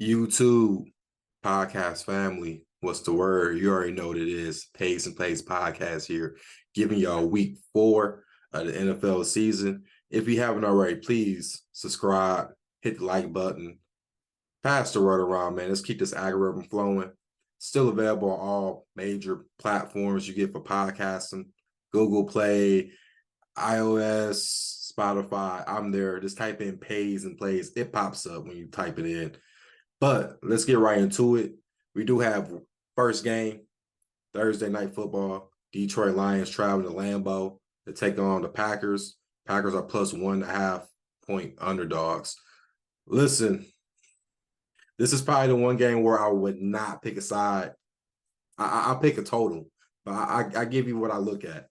YouTube podcast family, what's the word? You already know what it is. Pays and Plays podcast here, giving y'all week 4 of the NFL season. If you haven't already, please subscribe, hit the like button, pass the word around, man. Let's keep this algorithm flowing. Still available on all major platforms you get for podcasting: Google Play, iOS, Spotify. I'm there. Just type in Pays and Plays. It pops up when you type it in. But let's get right into it. We do have first game, Thursday night football. Detroit Lions traveling to Lambeau to take on the Packers. Packers are plus 1.5 point underdogs. Listen, this is probably the one game where I would not pick a side. I'll pick a total, but I give you what I look at.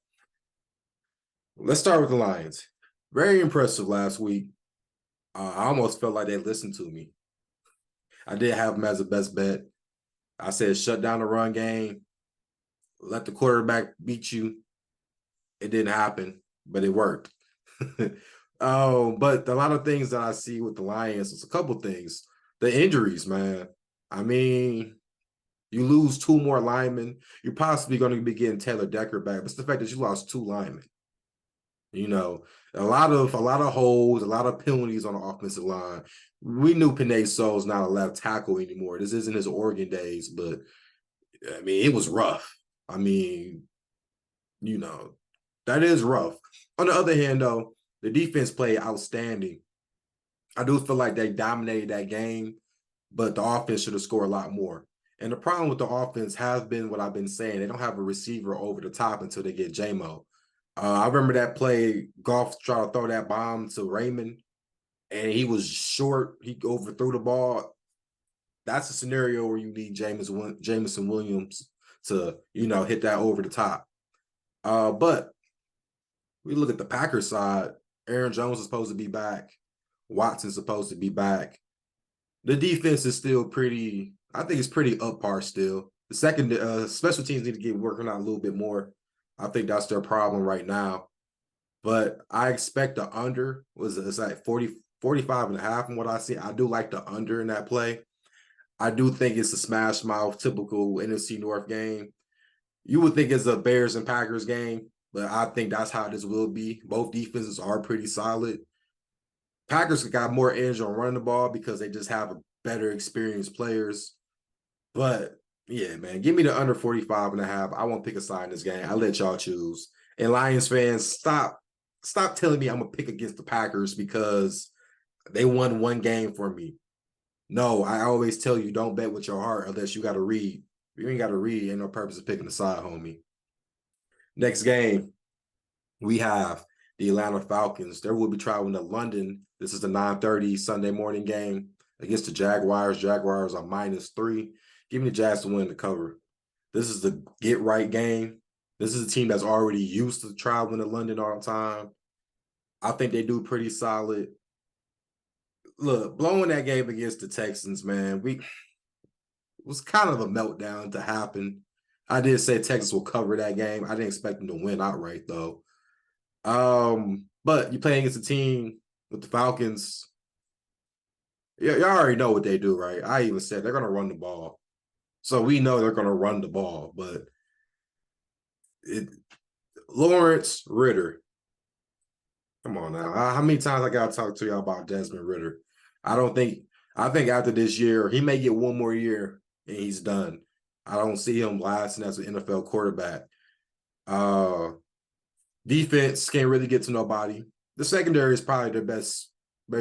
Let's start with the Lions. Very impressive last week. I almost felt like they listened to me. I did have them as a best bet. I said shut down the run game, let the quarterback beat you. It didn't happen, but it worked. But a lot of things that I see with the Lions is a couple things. The injuries, man. I mean, you lose 2 more linemen. You're possibly going to be getting Taylor Decker back. But it's the fact that you lost 2 linemen. You know, a lot of holds, a lot of penalties on the offensive line. We knew Penei Sewell's not a left tackle anymore. This isn't his Oregon days, but I mean, it was rough. I mean, that is rough. On the other hand, though, the defense played outstanding. I do feel like they dominated that game, but the offense should have scored a lot more. And the problem with the offense has been what I've been saying. They don't have a receiver over the top until they get J-Mo. I remember that play, Goff tried to throw that bomb to Raymond, and he was short. He overthrew the ball. That's a scenario where you need Jameson Williams to, hit that over the top. But we look at the Packers side. Aaron Jones is supposed to be back. Watson's supposed to be back. The defense is still I think it's pretty up par still. The second, special teams need to get working out a little bit more. I think that's their problem right now. But I expect the under it's like 45 and a half from what I see. I do like the under in that play. I do think it's a smash mouth, typical NFC North game. You would think it's a Bears and Packers game, but I think that's how this will be. Both defenses are pretty solid. Packers got more edge on running the ball because they just have a better experienced players. But yeah, man, give me the under 45 and a half. I won't pick a side in this game. I'll let y'all choose. And Lions fans, stop telling me I'm going to pick against the Packers because they won one game for me. No, I always tell you, don't bet with your heart unless you got to read. If you ain't got to read, ain't no purpose of picking a side, homie. Next game, we have the Atlanta Falcons. They will be traveling to London. This is the 9:30 Sunday morning game against the Jaguars. Jaguars are -3. Give me the Jags to win the cover. This is the get-right game. This is a team that's already used to traveling to London all the time. I think they do pretty solid. Look, blowing that game against the Texans, man, it was kind of a meltdown to happen. I did say Texas will cover that game. I didn't expect them to win outright, though. But you playing against a team with the Falcons. Y'all already know what they do, right? I even said they're going to run the ball. So we know they're going to run the ball, but Lawrence Ridder. Come on now. How many times I got to talk to y'all about Desmond Ridder? I think after this year, he may get one more year and he's done. I don't see him lasting as an NFL quarterback. Defense can't really get to nobody. The secondary is probably their best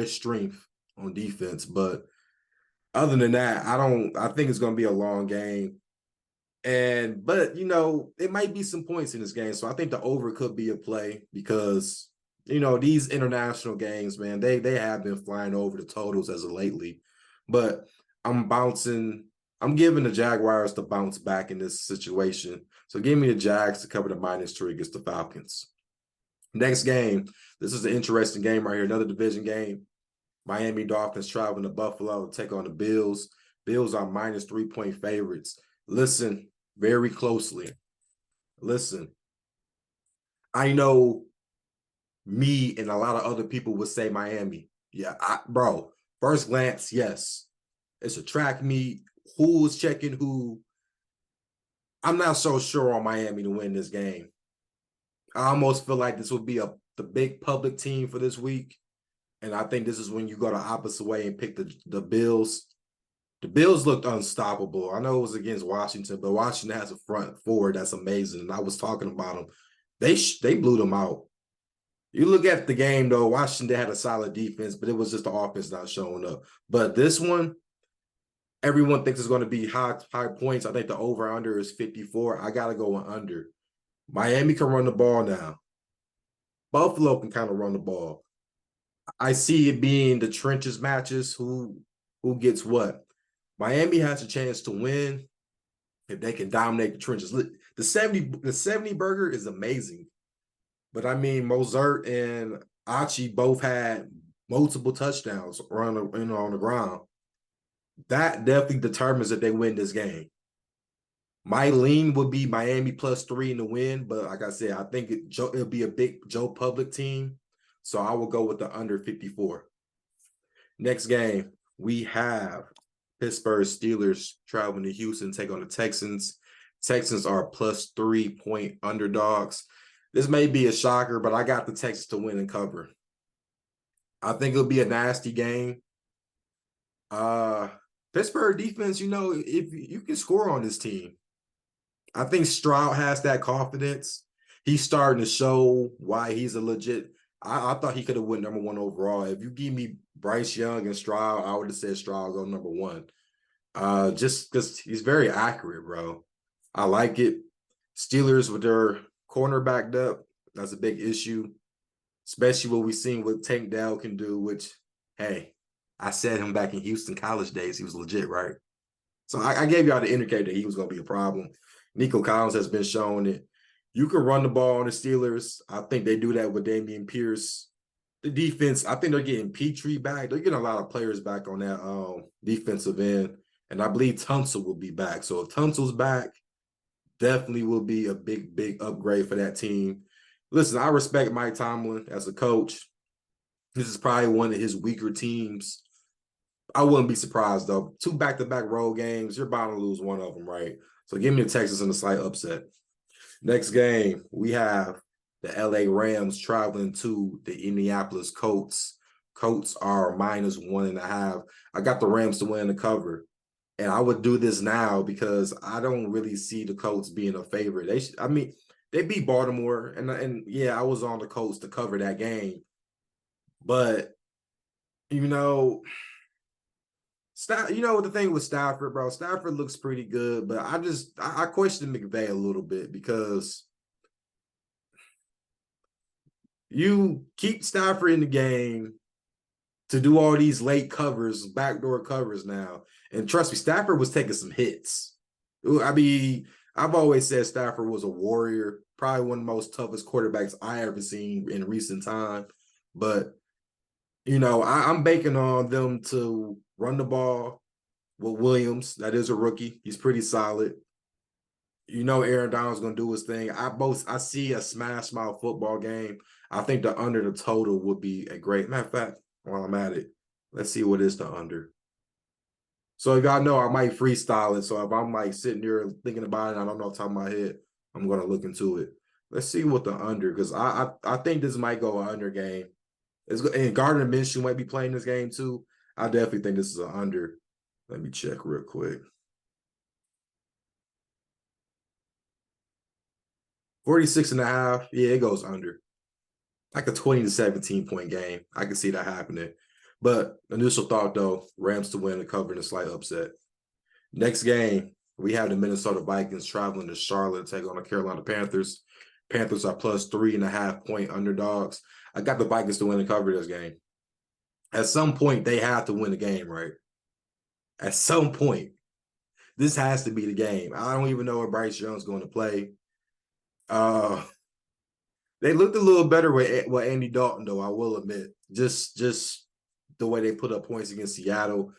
strength on defense, but other than that, I think it's going to be a long game. But it might be some points in this game. So I think the over could be a play because, these international games, man, they have been flying over the totals as of lately. But I'm giving the Jaguars to bounce back in this situation. So give me the Jags to cover the -3 against the Falcons. Next game, this is an interesting game right here, another division game. Miami Dolphins traveling to Buffalo to take on the Bills. Bills are -3-point favorites. Listen very closely. Listen, I know me and a lot of other people would say Miami. Yeah, bro, first glance, yes. It's a track meet. Who's checking who? I'm not so sure on Miami to win this game. I almost feel like this would be the big public team for this week. And I think this is when you go the opposite way and pick the Bills. The Bills looked unstoppable. I know it was against Washington, but Washington has a front four that's amazing. And I was talking about them. They blew them out. You look at the game, though, Washington had a solid defense, but it was just the offense not showing up. But this one, everyone thinks it's going to be high points. I think the over-under is 54. I got to go under. Miami can run the ball now. Buffalo can kind of run the ball. I see it being the trenches matches, who gets what. Miami has a chance to win if they can dominate the trenches. The 70 burger is amazing. But I mean, Mozart and Achi both had multiple touchdowns on the ground. That definitely determines if they win this game. My lean would be Miami +3 in the win, but like I said, I think it'll be a big Joe Public team. So I will go with the under 54. Next game, we have Pittsburgh Steelers traveling to Houston, take on the Texans. Texans are +3 point underdogs. This may be a shocker, but I got the Texans to win and cover. I think it'll be a nasty game. Pittsburgh defense, if you can score on this team. I think Stroud has that confidence. He's starting to show why he's a legit. I thought he could have won #1 overall. If you give me Bryce Young and Stroud, I would have said Stroud go #1. Just because he's very accurate, bro. I like it. Steelers with their corner backed up, that's a big issue, especially what we've seen what Tank Dell can do, which, hey, I said him back in Houston college days. He was legit, right? So I gave y'all the indicator that he was going to be a problem. Nico Collins has been showing it. You can run the ball on the Steelers. I think they do that with Dameon Pierce. The defense, I think they're getting Petrie back. They're getting a lot of players back on that defensive end. And I believe Tunsil will be back. So if Tunsil's back, definitely will be a big, big upgrade for that team. Listen, I respect Mike Tomlin as a coach. This is probably one of his weaker teams. I wouldn't be surprised, though. 2 back-to-back road games, you're bound to lose one of them, right? So give me the Texans in a slight upset. Next game, we have the LA Rams traveling to the Indianapolis Colts. Colts are -1.5. I got the Rams to win the cover. And I would do this now because I don't really see the Colts being a favorite. They beat Baltimore, and yeah, I was on the Colts to cover that game. But, the thing with Stafford, bro, Stafford looks pretty good, but I question McVay a little bit because you keep Stafford in the game to do all these late covers, backdoor covers now. And trust me, Stafford was taking some hits. I mean, I've always said Stafford was a warrior, probably one of the most toughest quarterbacks I ever seen in recent time. But, I'm banking on them to run the ball with Williams. That is a rookie. He's pretty solid. Aaron Donald's going to do his thing. I see a smash mouth football game. I think the under the total would be a great. Matter of fact, while I'm at it, let's see what is the under. So if y'all know, I might freestyle it. So if I'm like sitting there thinking about it, I don't know off the top of my head, I'm going to look into it. Let's see what the under, because I think this might go an under game. And Gardner Minshew might be playing this game too. I definitely think this is an under. Let me check real quick. 46.5. Yeah, it goes under. Like a 20 to 17 point game. I can see that happening. But initial thought, though, Rams to win and cover in a slight upset. Next game, we have the Minnesota Vikings traveling to Charlotte to take on the Carolina Panthers. Panthers are +3.5 point underdogs. I got the Vikings to win and cover this game. At some point, they have to win the game, right? At some point, this has to be the game. I don't even know if Bryce Young's going to play. They looked a little better with Andy Dalton, though, I will admit. Just the way they put up points against Seattle.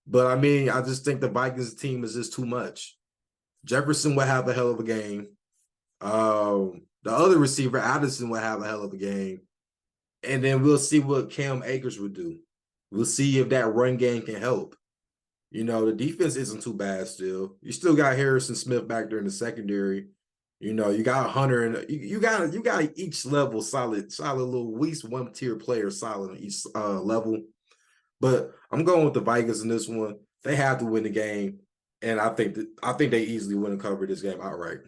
But, I mean, I just think the Vikings team is just too much. Jefferson will have a hell of a game. The other receiver, Addison, will have a hell of a game. And then we'll see what Cam Akers would do. We'll see if that run game can help. You know, the defense isn't too bad still. You still got Harrison Smith back there in the secondary. You know, you got Hunter and you got each level solid little at least one tier player solid on each level. But I'm going with the Vikings in this one. They have to win the game, and I think they easily win and cover this game outright.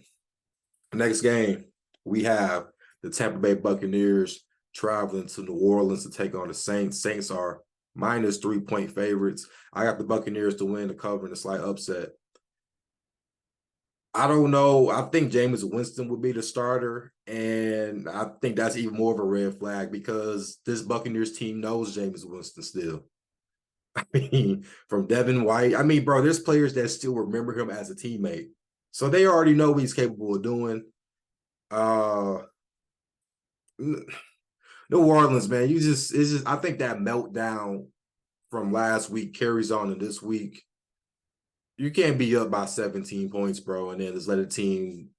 Next game, we have the Tampa Bay Buccaneers traveling to New Orleans to take on the Saints. Saints are minus 3-point favorites. I got the Buccaneers to win the cover in a slight upset. I don't know. I think Jameis Winston would be the starter, and I think that's even more of a red flag because this Buccaneers team knows Jameis Winston still. I mean, from Devin White. I mean, bro, there's players that still remember him as a teammate. So they already know what he's capable of doing. New Orleans, man, I think that meltdown from last week carries on to this week. You can't be up by 17 points, bro, and then just let a team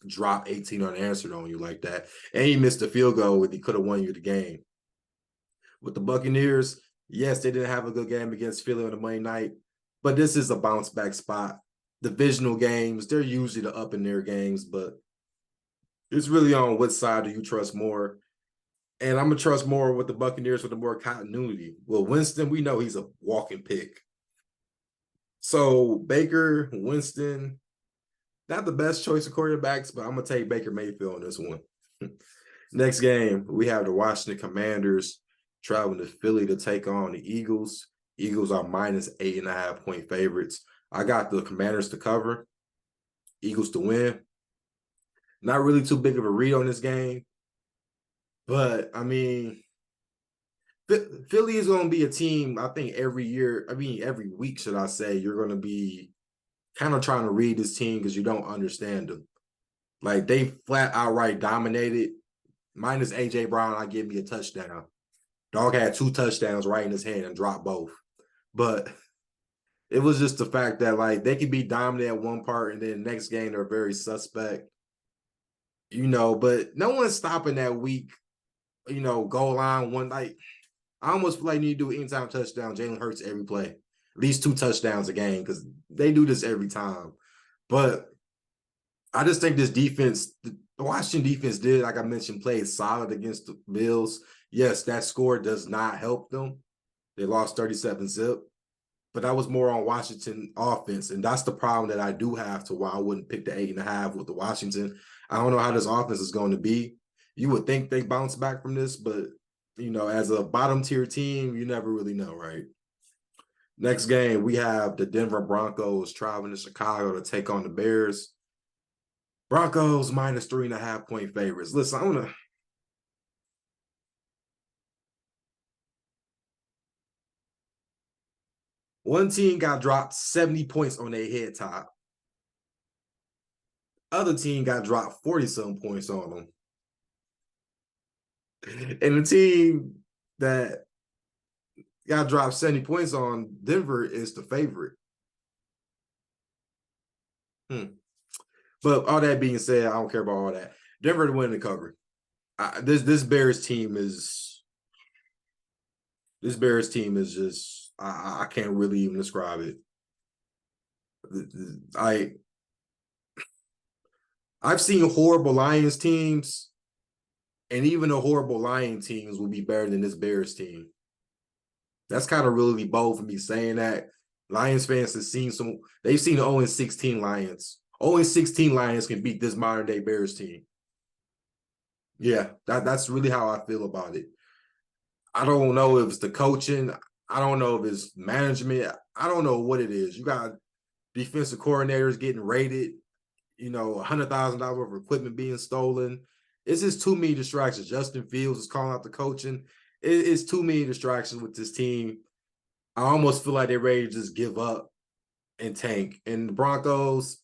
drop 18 unanswered on you like that. And he missed a field goal when he could have won you the game. With the Buccaneers, yes, they didn't have a good game against Philly on the Monday night, but this is a bounce back spot. Divisional games, they're usually the up in their games, but it's really on what side do you trust more. And I'm going to trust more with the Buccaneers with the more continuity. Well, Winston, we know he's a walking pick. So Baker, Winston, not the best choice of quarterbacks, but I'm going to take Baker Mayfield on this one. Next game, we have the Washington Commanders traveling to Philly to take on the Eagles. Eagles are minus 8.5-point favorites. I got the Commanders to cover, Eagles to win. Not really too big of a read on this game. But, I mean, Philly is going to be a team, I think, every week, should I say, you're going to be kind of trying to read this team because you don't understand them. Like, they flat outright dominated. Minus A.J. Brown, I give me a touchdown. Dog had 2 touchdowns right in his hand and dropped both. But it was just the fact that, like, they could be dominant at one part and then the next game they're very suspect. You know, but no one's stopping that week, goal line one. Like, I almost feel like you need to do anytime touchdown. Jalen Hurts every play. At least 2 touchdowns a game because they do this every time. But I just think this defense, the Washington defense did, like I mentioned, played solid against the Bills. Yes, that score does not help them. They lost 37-zip. But that was more on Washington offense. And that's the problem that I do have to why I wouldn't pick the 8.5 with the Washington. I don't know how this offense is going to be. You would think they bounce back from this, but, as a bottom tier team, you never really know, right? Next game, we have the Denver Broncos traveling to Chicago to take on the Bears. Broncos minus 3.5-point favorites. Listen, I'm going to. One team got dropped 70 points on their head top. Other team got dropped 40-some points on them. And the team that got dropped 70 points on, Denver, is the favorite. But all that being said, I don't care about all that. Denver to win the cover. This Bears team is just I can't really even describe it. I've seen horrible Lions teams, and even the horrible Lion teams will be better than this Bears team. That's kind of really bold for me saying that. Lions fans have seen they've seen the 0-16 Lions. 0-16 Lions can beat this modern day Bears team. Yeah, that's really how I feel about it. I don't know if it's the coaching. I don't know if it's management. I don't know what it is. You got defensive coordinators getting raided, $100,000 worth of equipment being stolen. It's just too many distractions. Justin Fields is calling out the coaching. It's too many distractions with this team. I almost feel like they're ready to just give up and tank. And the Broncos,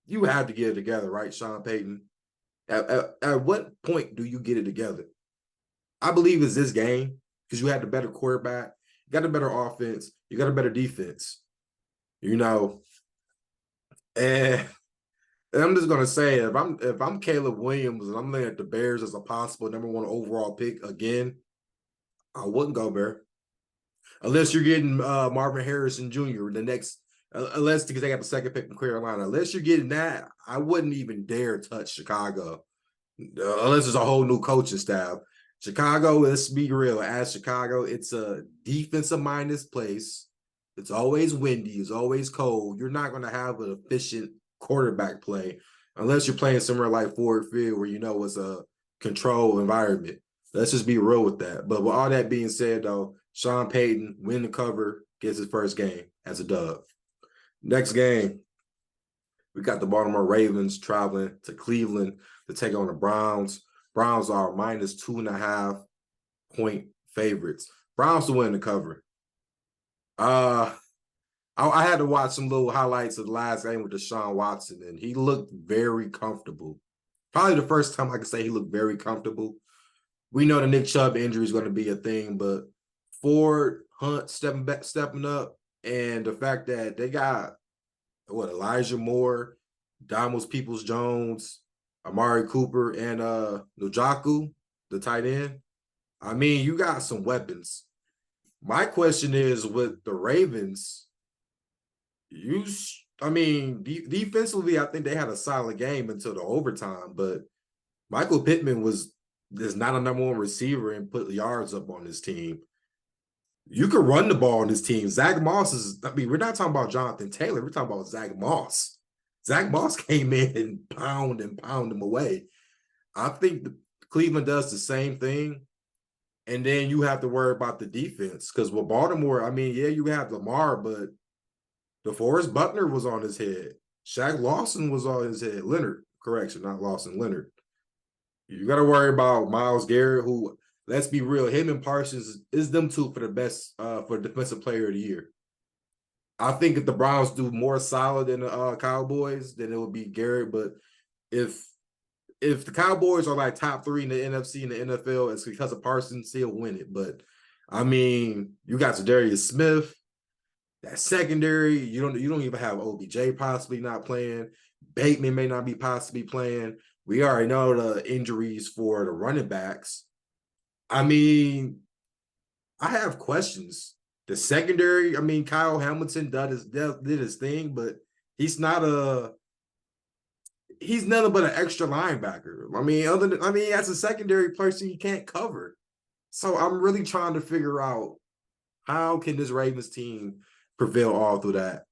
you have to get it together, right, Sean Payton? At what point do you get it together? I believe it's this game because you had the better quarterback, you got a better offense, you got a better defense, and I'm just gonna say if I'm Caleb Williams and I'm looking at the Bears as a possible #1 overall pick again, I wouldn't go Bear. Unless you're getting Marvin Harrison Jr. the next, unless because they got the second pick in Carolina. Unless you're getting that, I wouldn't even dare touch Chicago. Unless it's a whole new coaching staff. Chicago, let's be real. As Chicago, it's a defensive minded place. It's always windy. It's always cold. You're not going to have an efficient quarterback play unless you're playing somewhere like Ford Field, where you know it's a controlled environment. Let's just be real with that. But with all that being said, though, Sean Payton win the cover, gets his first game as a dub. Next game, we got the Baltimore Ravens traveling to Cleveland to take on the Browns. Browns are minus 2.5 point favorites. Browns to win the cover. I had to watch some little highlights of the last game with Deshaun Watson, and he looked very comfortable. Probably the first time I can say he looked very comfortable. We know the Nick Chubb injury is going to be a thing, but Ford, Hunt stepping up, and the fact that they got Elijah Moore, Damos Peoples-Jones, Amari Cooper, and Njoku, the tight end. I mean, you got some weapons. My question is with the Ravens, defensively, I think they had a solid game until the overtime, but Michael Pittman is not a number one receiver and put yards up on his team. You could run the ball on this team. Zach Moss we're not talking about Jonathan Taylor. We're talking about Zach Moss. Zach Moss came in and pound him away. I think Cleveland does the same thing. And then you have to worry about the defense. Because with Baltimore, you have Lamar, but DeForest Buckner was on his head. Shaq Lawson was on his head. Leonard, correction, not Lawson, Leonard. You got to worry about Myles Garrett, who, let's be real, him and Parsons is them two for the best for defensive player of the year. I think if the Browns do more solid than the Cowboys, then it would be Garrett. But if the Cowboys are like top 3 in the NFC and the NFL, it's because of Parsons, he'll win it. But you got Zadarius Smith, that secondary. You don't even have OBJ possibly not playing. Bateman may not be possibly playing. We already know the injuries for the running backs. I have questions. The secondary, Kyle Hamilton did his thing, but he's nothing but an extra linebacker. As a secondary person, you can't cover. So I'm really trying to figure out how can this Ravens team prevail all through that.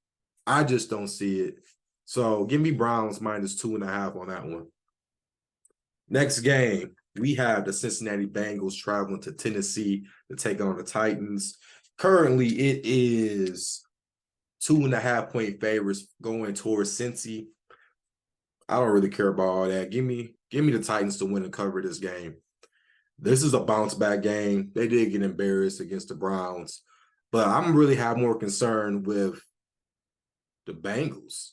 I just don't see it. So give me Browns minus 2.5 on that one. Next game, we have the Cincinnati Bengals traveling to Tennessee to take on the Titans. Currently, it is 2.5 point favorites going towards Cincy. I don't really care about all that. Give me the Titans to win and cover this game. This is a bounce back game. They did get embarrassed against the Browns, but I'm really have more concern with the Bengals.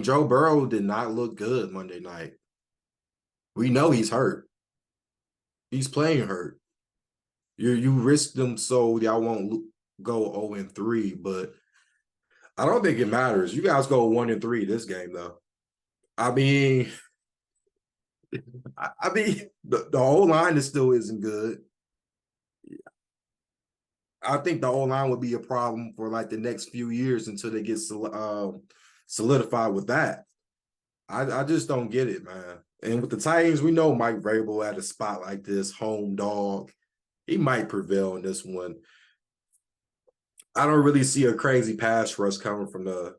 Joe Burrow did not look good Monday night. We know he's hurt. He's playing hurt. You risk them so y'all won't go 0-3, but I don't think it matters. You guys go 1-3 this game, though. The whole line still isn't good. I think the whole line would be a problem for like the next few years until they get solidified with that. I just don't get it, man. And with the Titans, we know Mike Vrabel at a spot like this, home dog. He might prevail in this one. I don't really see a crazy pass rush coming from the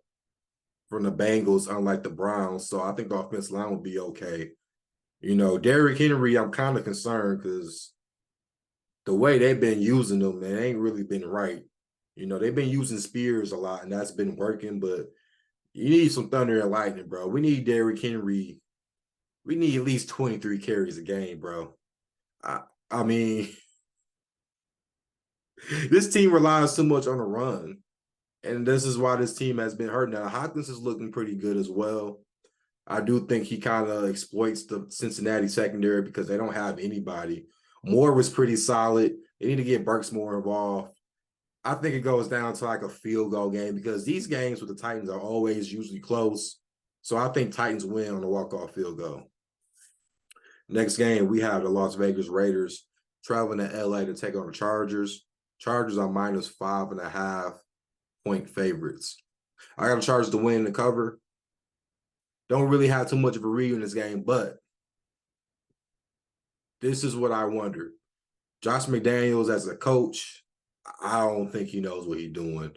Bengals, unlike the Browns. So I think the offensive line will be okay. Derrick Henry, I'm kind of concerned because the way they've been using them, man, ain't really been right. They've been using Spears a lot, and that's been working, but you need some thunder and lightning, bro. We need Derrick Henry. We need at least 23 carries a game, bro. This team relies too much on the run. And this is why this team has been hurt. Now, Hopkins is looking pretty good as well. I do think he kind of exploits the Cincinnati secondary because they don't have anybody. Moore was pretty solid. They need to get Burks more involved. I think it goes down to like a field goal game because these games with the Titans are always usually close. So I think Titans win on a walk-off field goal. Next game, we have the Las Vegas Raiders traveling to LA to take on the Chargers. Chargers are minus 5.5-point favorites. I got the Chargers to win the cover. Don't really have too much of a read in this game, but this is what I wonder. Josh McDaniels as a coach, I don't think he knows what he's doing.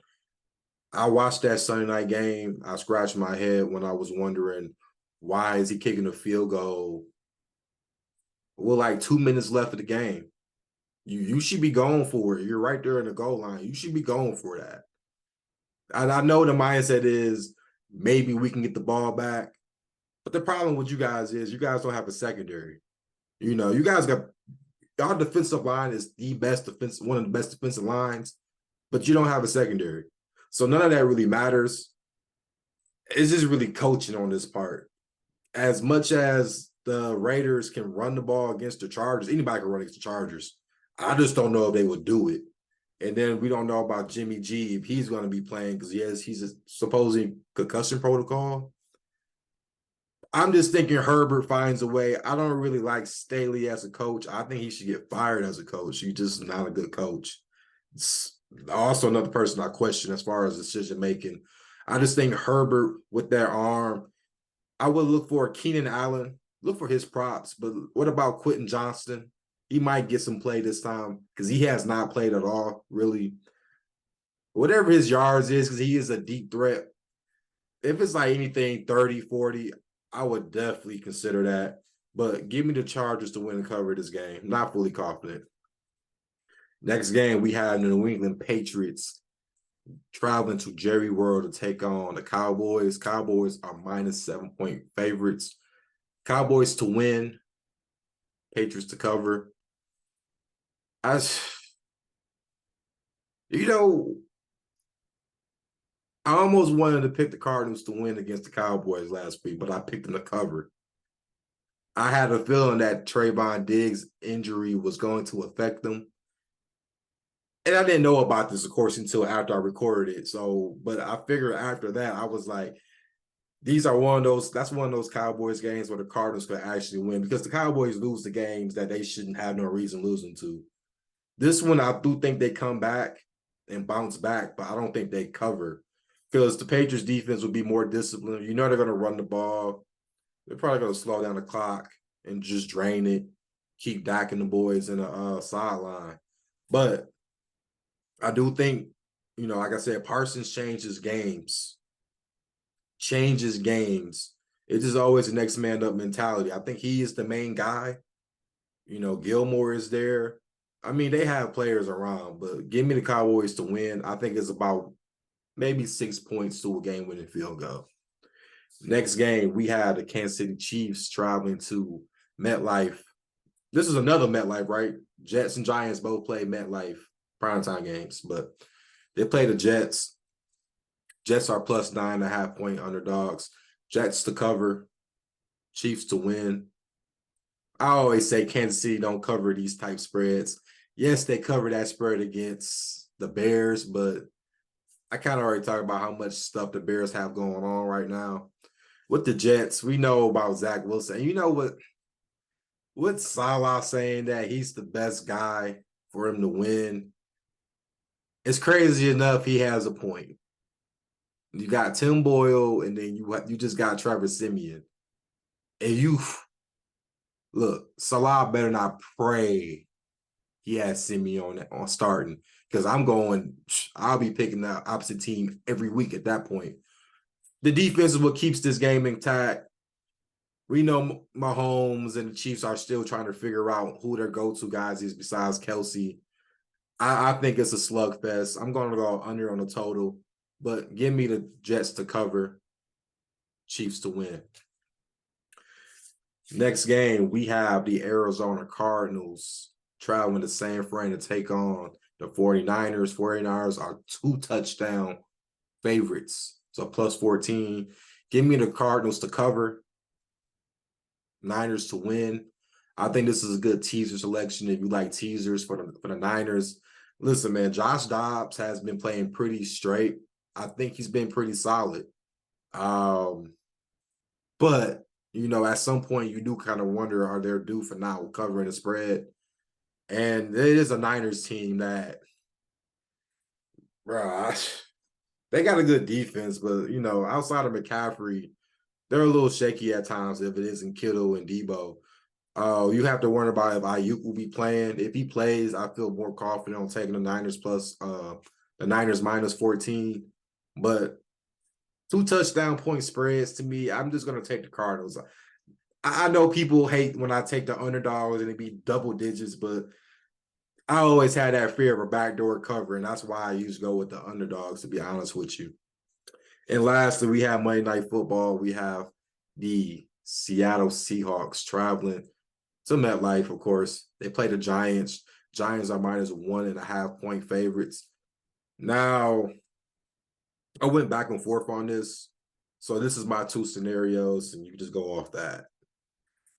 I watched that Sunday night game. I scratched my head when I was wondering, why is he kicking a field goal with like 2 minutes left of the game? You should be going for it. You're right there in the goal line. You should be going for that. And I know the mindset is maybe we can get the ball back. But the problem with you guys is you guys don't have a secondary. You know, you guys got our defensive line is the best defense, one of the best defensive lines, but you don't have a secondary. So none of that really matters. It's just really coaching on this part. As much as the Raiders can run the ball against the Chargers, anybody can run against the Chargers. I just don't know if they would do it. And then we don't know about Jimmy G, if he's going to be playing, because he's a supposing concussion protocol. I'm just thinking Herbert finds a way. I don't really like Staley as a coach. I think he should get fired as a coach. He's just not a good coach. It's also another person I question as far as decision making. I just think Herbert with that arm, I would look for Keenan Allen, look for his props. But what about Quentin Johnston? He might get some play this time because he has not played at all, really. Whatever his yards is, because he is a deep threat. If it's like anything 30, 40, I would definitely consider that. But give me the Chargers to win and cover this game. Not fully confident. Next game, we have the New England Patriots traveling to Jerry World to take on the Cowboys. Cowboys are minus 7-point favorites. Cowboys to win, Patriots to cover. I almost wanted to pick the Cardinals to win against the Cowboys last week, but I picked them to cover. I had a feeling that Trayvon Diggs' injury was going to affect them. And I didn't know about this, of course, until after I recorded it. So, but I figured after that, I was like, that's one of those Cowboys games where the Cardinals could actually win, because the Cowboys lose the games that they shouldn't have no reason losing to. This one, I do think they come back and bounce back, but I don't think they cover, because the Patriots defense will be more disciplined. You know they're going to run the ball. They're probably going to slow down the clock and just drain it, keep Dak and the boys in the sideline. But I do think, like I said, Parsons changes games. It is always a next man up mentality. I think he is the main guy. Gilmore is there. I mean, they have players around, but give me the Cowboys to win. I think it's about maybe 6 points to a game-winning field goal. Next game, we have the Kansas City Chiefs traveling to MetLife. This is another MetLife, right? Jets and Giants both play MetLife primetime games, but they play the Jets. Jets are plus 9.5-point underdogs. Jets to cover, Chiefs to win. I always say Kansas City don't cover these type spreads. Yes, they cover that spread against the Bears, but I kind of already talked about how much stuff the Bears have going on right now. With the Jets, we know about Zach Wilson. You know what Salah saying that he's the best guy for him to win. It's crazy enough, he has a point. You got Tim Boyle, and then you just got Trevor Siemian. And look, Salah better not pray he has Siemian on starting, because I'll be picking the opposite team every week at that point. The defense is what keeps this game intact. We know Mahomes and the Chiefs are still trying to figure out who their go-to guys is besides Kelsey. I think it's a slugfest. I'm going to go under on the total, but give me the Jets to cover, Chiefs to win. Next game, we have the Arizona Cardinals traveling to San Fran to take on the 49ers. 49ers are 2-touchdown favorites, so plus 14. Give me the Cardinals to cover, Niners to win. I think this is a good teaser selection if you like teasers for the Niners. Listen, man, Josh Dobbs has been playing pretty straight. I think he's been pretty solid. But, at some point you do kind of wonder, are they due for not covering the spread? And it is a Niners team that Bro, they got a good defense, but outside of McCaffrey, they're a little shaky at times if it isn't Kittle and Debo. You have to worry about if Ayuk will be playing. If he plays, I feel more confident on taking the Niners plus the Niners minus 14. But 2 touchdown point spreads to me, I'm just gonna take the Cardinals. I know people hate when I take the underdogs and it be double digits, but I always had that fear of a backdoor cover, and that's why I used to go with the underdogs, to be honest with you. And lastly, we have Monday Night Football. We have the Seattle Seahawks traveling to MetLife, of course. They play the Giants. Giants are minus 1.5 point favorites. Now, I went back and forth on this. So this is my 2 scenarios, and you can just go off that.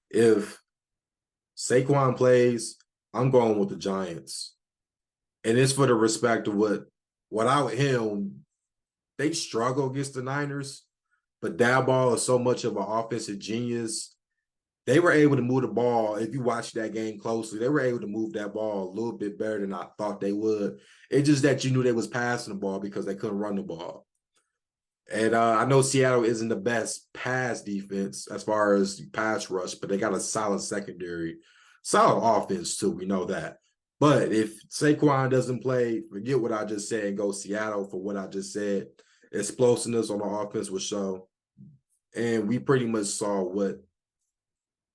If Saquon plays, I'm going with the Giants. And it's for the respect of without him, they struggle against the Niners. But Daboll is so much of an offensive genius. They were able to move the ball. If you watch that game closely, they were able to move that ball a little bit better than I thought they would. It's just that you knew they was passing the ball because they couldn't run the ball. And I know Seattle isn't the best pass defense as far as pass rush, but they got a solid secondary, solid offense too. We know that. But if Saquon doesn't play, forget what I just said and go Seattle for what I just said. Explosiveness on the offense will show. And we pretty much saw what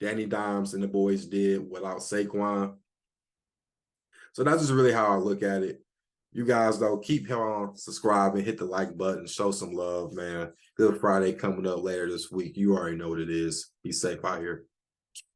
Danny Dimes and the boys did without Saquon. So that's just really how I look at it. You guys, though, keep on subscribing, hit the like button, show some love, man. Good Friday coming up later this week. You already know what it is. Be safe out here.